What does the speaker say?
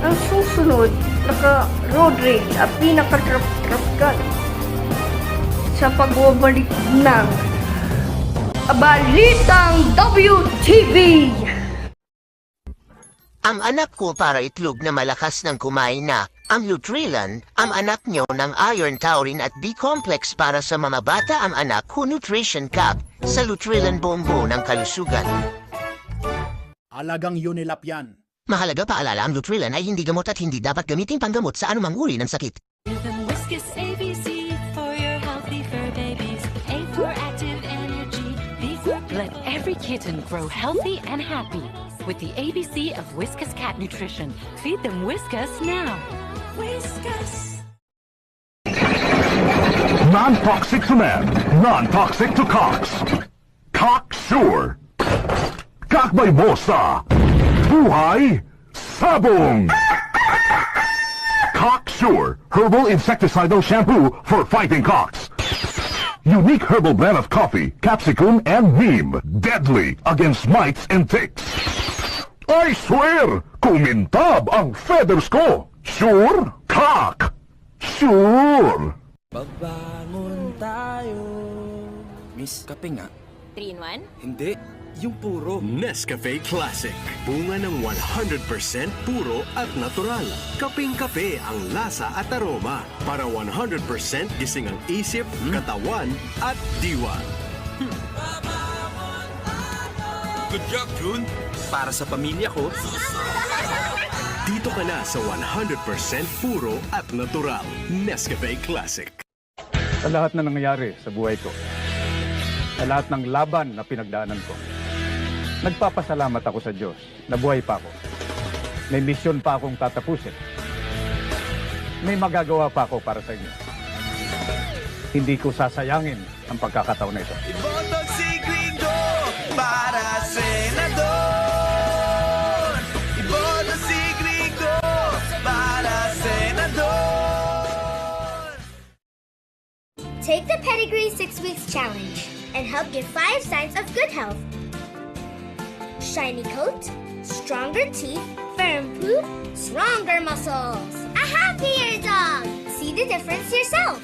Ang susunod, naka-road rage at pinaka-tropical sa pagbabalik ng Balitang WTV. Ang anak ko para itlog na malakas ng kumain na, ang Nutrilan, ang anak nyo ng Iron, Taurine at B-complex para sa mga bata ang anak ko Nutrition Cup sa Nutrilan Bombo ng kalusugan. Alagang Unilap yan. Mahalaga paalala ang Nutrilan ay hindi gamot at hindi dapat gamitin panggamot sa anumang uri ng sakit. Rhythm Whiskas ABC for your healthy fur babies. A for active energy, B for... Let every kitten grow healthy and happy with the ABC of Whiskas Cat Nutrition. Feed them Whiskas now. Whiskas. Non-toxic to man, non-toxic to cocks. Cocksure. Kakbay mo sa Buhay Sabong. Cocksure, herbal insecticidal shampoo for fighting cocks. Unique herbal blend of coffee, capsicum, and neem. Deadly against mites and ticks. I swear, kumintab ang feathers ko. Sure, cock. Sure. Babangon tayo. Miss, kape nga. 3-in-1? Hindi, yung puro. Nescafe Classic. Bunga ng 100% puro at natural. Kaping-kape ang lasa at aroma. Para 100% gising ang isip, katawan at diwa. Good job, June. Para sa pamilya ko. Dito ka na sa 100% puro at natural. Nescafe Classic. Sa lahat na nangyayari sa buhay ko, sa lahat ng laban na pinagdaanan ko, nagpapasalamat ako sa Diyos na buhay pa ako. May misyon pa akong tatapusin. May magagawa pa ako para sa inyo. Hindi ko sasayangin ang pagkakataon na ito. Iboto si Gringo para senador. Iboto si Gringo para senador. Take the Pedigree 6 Weeks Challenge and help get 5 signs of good health. Shiny coat, stronger teeth, firm poop, stronger muscles. A happier dog! See the difference yourself.